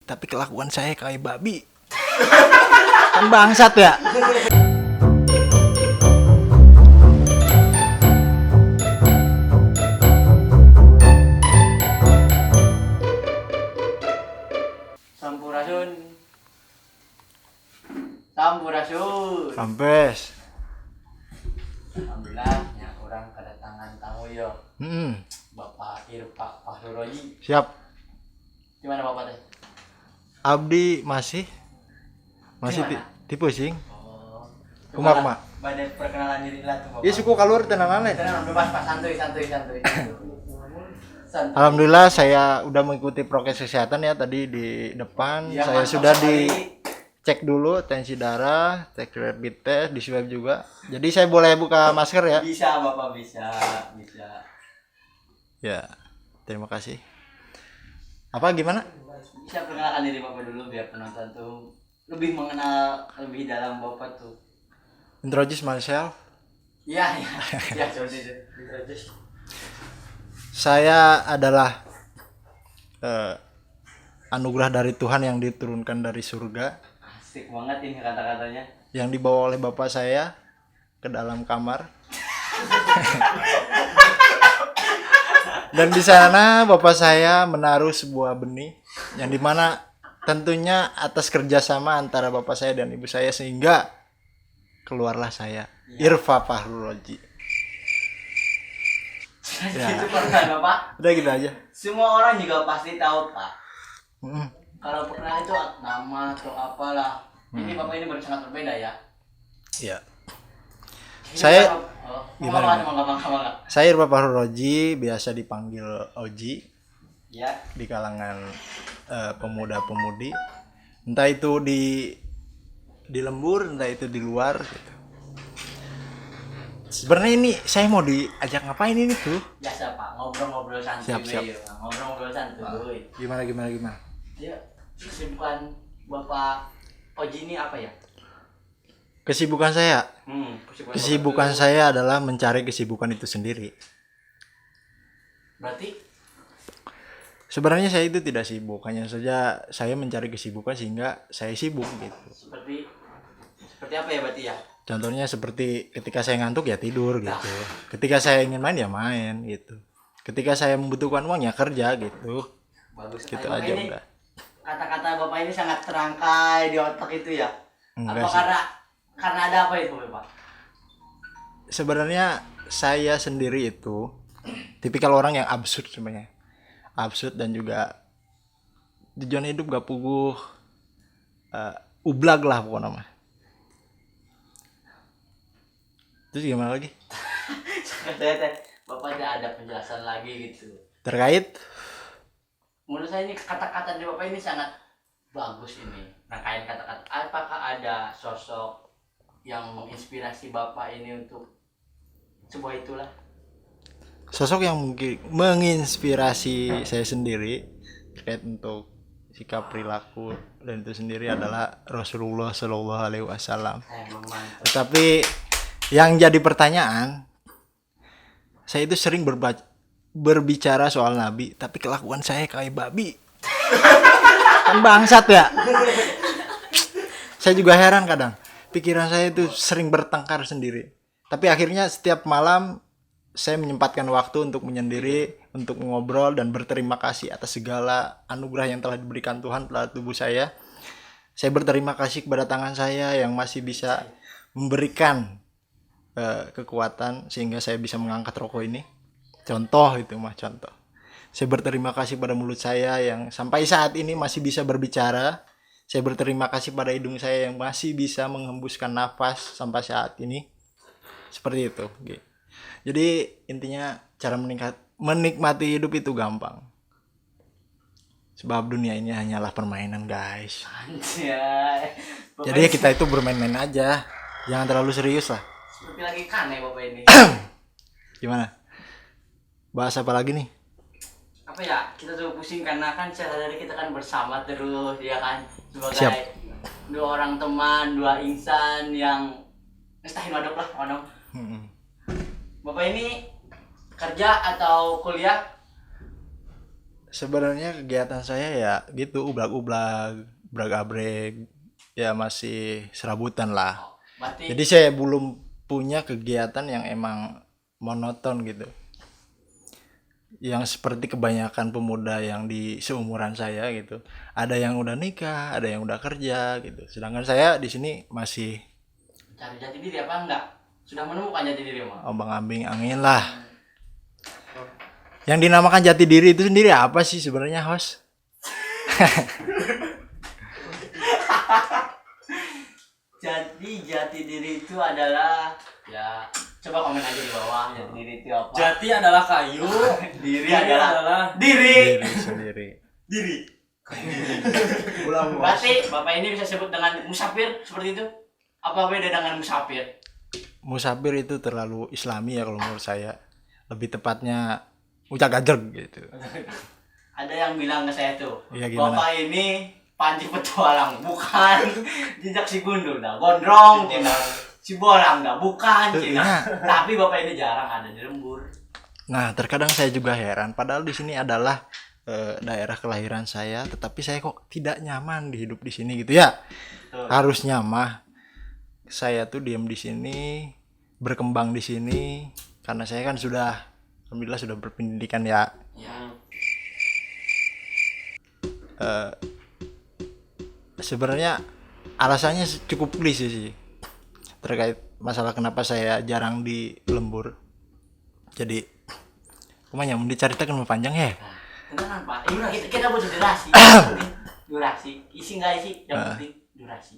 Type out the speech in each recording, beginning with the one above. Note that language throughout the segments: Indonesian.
tapi kelakuan saya kayak babi. Kan bangsat ya. Sampurasun. Sampurasun. Sampes. Alhamdulillah ya orang kedatangan tamu yo. Hmm. Bapak Irfa Fahruroji. Siap. Gimana Bapak teh? Abdi masih Gimana? ti pusing. Oh. Kumaha? Badai perkenalan diri lah tuh Bapak. Ieu suku kalur tenanane. Tenang, bebas Pak, santuy. Santuy. Alhamdulillah saya udah mengikuti prokes kesehatan ya tadi di depan. Ya, Saya mantap sudah sekali. dicek dulu tensi darah, cek rapid test, di swab juga. Jadi saya boleh buka masker ya? Bisa Bapak, bisa. Ya. Terima kasih. Apa gimana? Bisa perkenalkan diri Bapak dulu biar penonton tuh lebih mengenal lebih dalam Bapak tuh. Introduce myself. Ya, coba introduce. Saya adalah anugerah dari Tuhan yang diturunkan dari surga, Asik banget ini kata-katanya. yang dibawa oleh bapak saya ke dalam kamar. Dan di sana bapak saya menaruh sebuah benih yang dimana tentunya atas kerjasama antara bapak saya dan ibu saya sehingga keluarlah saya, Irfa Fahruroji. Ya. Itu pernah Bapak? Udah gitu aja. Semua orang juga pasti tahu Pak. Mm. Kalau pernah itu nama atau apalah. Ini Bapak ini baru sangat berbeda ya. Ya. Ini Saya- gimana? gimana? Mangga. Saya Irfa Fahruroji, biasa dipanggil Oji Ya. di kalangan pemuda-pemudi, entah itu di lembur, entah itu di luar gitu. Sebenarnya ini saya mau diajak ngapain ini tuh? Biasa Pak, ngobrol-ngobrol santuy. Siap. Ngobrol-ngobrol santuy. Gimana? Ya, kesibukan Bapak Oji ini apa ya? Kesibukan saya Kesibukan Bapak saya adalah mencari kesibukan itu sendiri. berarti Sebenarnya saya itu tidak sibuk, hanya saja saya mencari kesibukan sehingga saya sibuk gitu. seperti apa ya berarti ya? Contohnya seperti ketika saya ngantuk ya tidur gitu. Ketika saya ingin main ya main gitu. Ketika saya membutuhkan uang ya kerja gitu. Bagus Gitu sekali. aja Bapak ini, udah. kata-kata Bapak ini sangat terangkai di otak itu ya. Enggak Apa sih. karena ada apa itu Bapak? Sebenarnya saya sendiri itu tipikal orang yang absurd sebenarnya. Absurd dan juga tujuan hidup gak puguh, ublag lah pokoknya mah. Terus gimana lagi? Bapak ada penjelasan lagi gitu. Terkait Menurut saya ini kata-kata dari Bapak ini sangat bagus ini. Rangkaian kata-kata. Apakah ada sosok yang menginspirasi Bapak ini untuk sebuah itulah? sosok yang mungkin menginspirasi saya sendiri terkait untuk sikap perilaku dan itu sendiri adalah Rasulullah Shallallahu Alaihi Wasallam. Emang mantap. Tetapi yang jadi pertanyaan, saya itu sering berbicara soal Nabi, tapi kelakuan saya kayak babi. Kan bangsat ya. Saya juga heran kadang. Pikiran saya itu sering bertengkar sendiri. Tapi akhirnya setiap malam saya menyempatkan waktu untuk menyendiri, untuk ngobrol dan berterima kasih atas segala anugerah yang telah diberikan Tuhan pada tubuh saya. Saya berterima kasih kepada tangan saya yang masih bisa memberikan kekuatan sehingga saya bisa mengangkat rokok ini. Contoh. Saya berterima kasih pada mulut saya yang sampai saat ini masih bisa berbicara. Saya berterima kasih pada hidung saya yang masih bisa menghembuskan nafas sampai saat ini. Seperti itu. Jadi intinya cara menikmati hidup itu gampang. Sebab dunia ini hanyalah permainan, guys. Anjay. Bapak Jadi ini kita itu bermain-main aja. Jangan terlalu serius lah. seperti lagi kane Bapak ini. Gimana? Bahas apa lagi nih? Apa ya, kita tuh pusing karena kan sehari-hari kita kan bersama terus ya kan, sebagai Siap. dua orang teman, dua insan yang ngestahin wadok lah ono. Bapak ini kerja atau kuliah? Sebenarnya kegiatan saya ya gitu ublak-ublak, brag-abrek, ya masih serabutan lah. Berarti Jadi saya belum punya kegiatan yang emang monoton gitu. Yang seperti kebanyakan pemuda yang di seumuran saya gitu. Ada yang udah nikah, ada yang udah kerja gitu. Sedangkan saya di sini masih cari jati diri apa enggak? Sudah menemukan jati diri mah? ombang-ambing angin lah. Yang dinamakan jati diri itu sendiri apa sih sebenarnya, host? Jadi jati diri itu adalah ya coba komen aja di bawah jati diri itu apa? Jati adalah kayu, Diri diri adalah adalah diri. Diri sendiri. Diri. Ulang, Berarti Bapak ini bisa sebut dengan musafir seperti itu? Apa beda dengan musafir? Musafir itu terlalu islami ya kalau menurut saya. Lebih tepatnya ucak gajeg gitu. Ada yang bilang ke saya tuh, Iya, gimana? Bapak ini panji petualang, bukan jejak si gundul dah, gondrong tina, si bolang dah, bukan tina. Iya. Tapi Bapak ini jarang ada di lembur. Nah, terkadang saya juga heran padahal di sini adalah daerah kelahiran saya, tetapi saya kok tidak nyaman di hidup di sini gitu ya. Betul. Harusnya mah saya tuh diam di sini, berkembang di sini karena saya kan sudah alhamdulillah sudah berpendidikan ya. Ya, Sebenarnya alasannya cukup klise sih terkait masalah kenapa saya jarang di lembur. Jadi kumanya mau diceritakan mau panjang ya. tenang Pak. Kita butuh durasi. Durasi, isi nggak isi, yang penting durasi.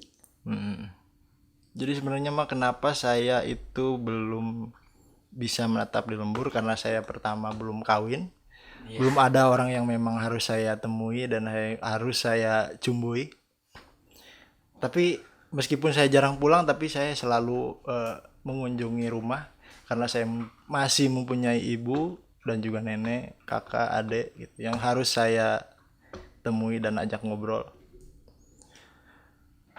Jadi sebenarnya mah kenapa saya itu belum bisa menetap di lembur karena saya pertama belum kawin. Iya. Belum ada orang yang memang harus saya temui dan harus saya cumbui. Tapi meskipun saya jarang pulang tapi saya selalu mengunjungi rumah karena saya masih mempunyai ibu dan juga nenek, kakak, adik gitu yang harus saya temui dan ajak ngobrol.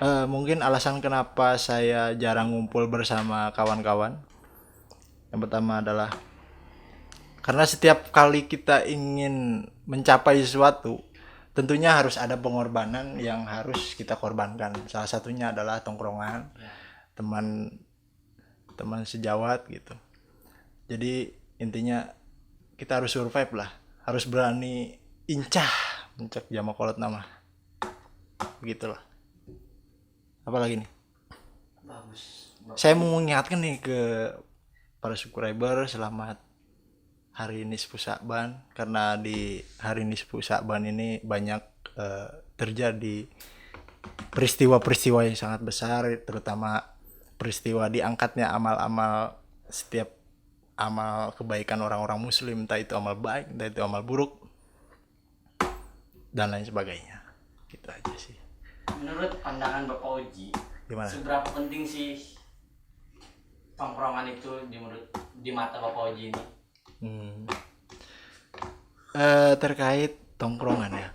Mungkin alasan kenapa saya jarang ngumpul bersama kawan-kawan. Yang pertama adalah karena setiap kali kita ingin mencapai sesuatu, tentunya harus ada pengorbanan yang harus kita korbankan. Salah satunya adalah tongkrongan, teman teman sejawat gitu. Jadi intinya kita harus survive lah, harus berani incah mencak jama kolot nama. Begitulah. Apalagi nih? Bagus. Saya mau mengingatkan nih ke para subscriber selamat hari Nisfu Sya'ban karena di hari Nisfu Sya'ban ini banyak terjadi peristiwa-peristiwa yang sangat besar, terutama peristiwa diangkatnya amal-amal setiap amal kebaikan orang-orang muslim, entah itu amal baik, entah itu amal buruk dan lain sebagainya. Gitu aja sih. Menurut pandangan Bapak Oji, Gimana? seberapa penting sih tongkrongan itu di mata Bapak Oji ini? Terkait tongkrongan ya.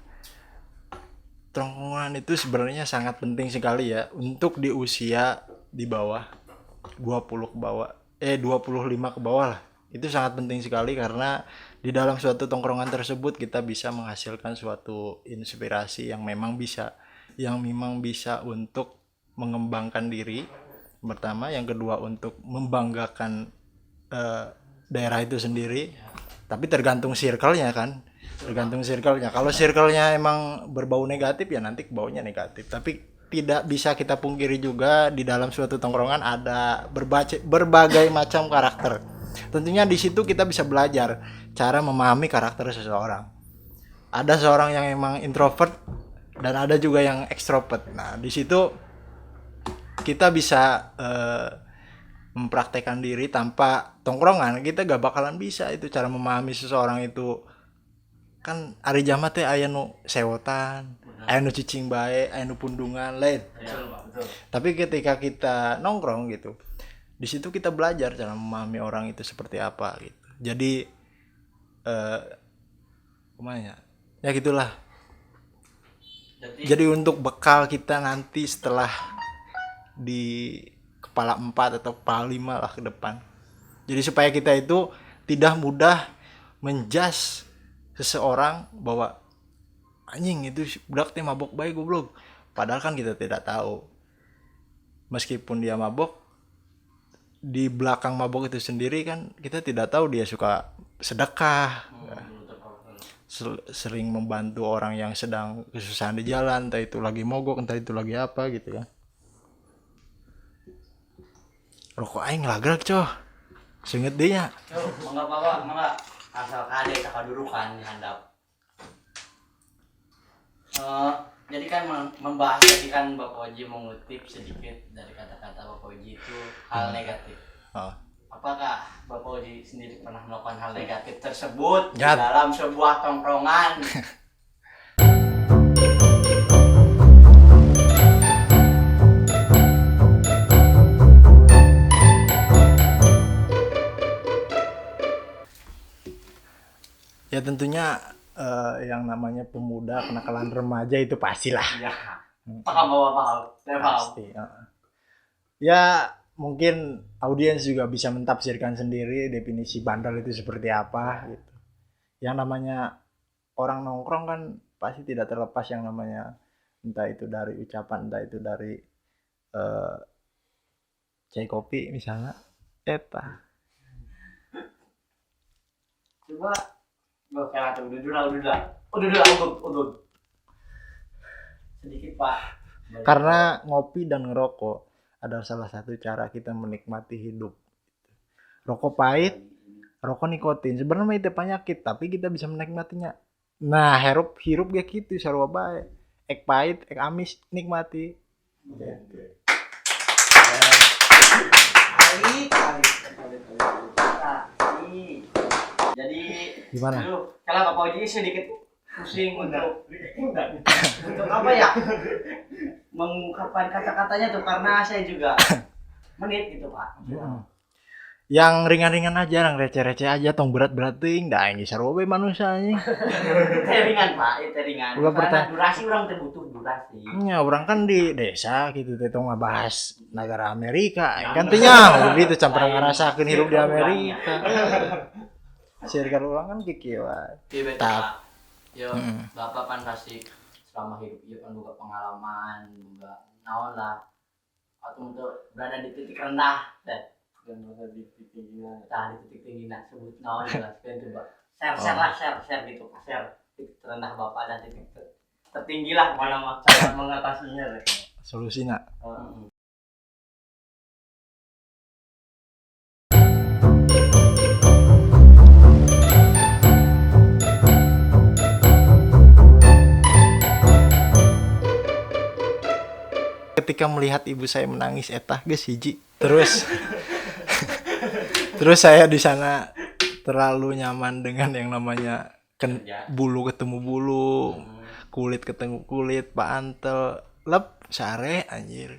Tongkrongan itu sebenarnya sangat penting sekali ya untuk di usia di bawah 20 ke bawah 25 ke bawah lah. Itu sangat penting sekali karena di dalam suatu tongkrongan tersebut kita bisa menghasilkan suatu inspirasi yang memang bisa untuk mengembangkan diri pertama, yang kedua untuk membanggakan daerah itu sendiri. Tapi tergantung circle-nya kan. Tergantung circle-nya. Kalau circle-nya emang berbau negatif ya nanti baunya negatif. Tapi tidak bisa kita pungkiri juga di dalam suatu tongkrongan ada berbagai macam karakter. Tentunya di situ kita bisa belajar cara memahami karakter seseorang. Ada seorang yang emang introvert dan ada juga yang ekstrovert. Nah, di situ kita bisa mempraktekkan diri tanpa tongkrongan. Kita gak bakalan bisa itu cara memahami seseorang itu. Kan ari jamat teh aya nu sewotan, aya nu cicing bae, aya nu pundungan lain. Betul, Pak, betul. Tapi ketika kita nongkrong gitu, di situ kita belajar cara memahami orang itu seperti apa gitu. Jadi gimana ya gitulah. Jadi untuk bekal kita nanti setelah di kepala 4 atau kepala 5 lah ke depan. Jadi supaya kita itu tidak mudah menjudge seseorang bahwa anjing itu budak teh mabok bae goblok. Padahal kan kita tidak tahu. Meskipun dia mabok, di belakang mabok itu sendiri kan kita tidak tahu dia suka sedekah, sering membantu orang yang sedang kesusahan di jalan, entah itu lagi mogok, entah itu lagi apa gitu kan. Rokok aing lagrak coh. Seinget dia. Mangga bapak, mangga asal kade kadudukan di handap. Jadi kan membahas tadi kan Bapak Oji mengutip sedikit dari kata-kata Bapak Oji itu hal negatif. Oh. Apakah Bapak Oji sendiri pernah melakukan hal negatif tersebut Ya. di dalam sebuah tongkrongan? Ya tentunya yang namanya pemuda kenakalan remaja itu pastilah. Ya, paham Bapak, saya paham. Pasti. Ya mungkin audiens juga bisa mentafsirkan sendiri definisi bandel itu seperti apa gitu. Yang namanya orang nongkrong kan pasti tidak terlepas yang namanya entah itu dari ucapan, entah itu dari cai kopi misalnya. Eta. Coba Gue kalah tuh, udud. Sedikit Pak. Karena ngopi dan ngerokok adalah salah satu cara kita menikmati hidup. Rokok pahit, rokok nikotin. Sebenarnya itu penyakit, tapi kita bisa menikmatinya. Nah, hirup kayak gitu sarua bae. Ek pahit, ek amis nikmati. Jadi Gimana? kalau Bapak Oji sedikit pusing untuk apa ya? Mengungkapkan kata-katanya tuh karena saya juga menit gitu Pak. Yang ringan-ringan aja, yang receh-receh aja, tong berat-berat ting, dah ini sarua bae manusia nya. Ringan Pak, itu ringan. Ulah Karena durasi orang butuh durasi. Ya, orang kan di desa gitu teh tong ngabahas negara Amerika. Kan teh nya begitu campur ngarasakeun hirup di Amerika. Circle ulang kan kikieu wae. Iya betul Tap. Pak. Yo, Bapak kan pasti selama hidup ieu kan boga pengalaman, boga naon lah. Atau untuk berada di titik rendah dan berada di titik tinggi. Tah di titik tinggi nak sebut naon jelaskeun coba. Share gitu, share titik terendah Bapak dan titik tertinggi lah mana mah cara mengatasinya. Solusina. Ketika melihat ibu saya menangis etah geus hiji. Terus saya di sana terlalu nyaman dengan yang namanya bulu ketemu bulu, kulit ketemu kulit, pantel, lep sare anjir.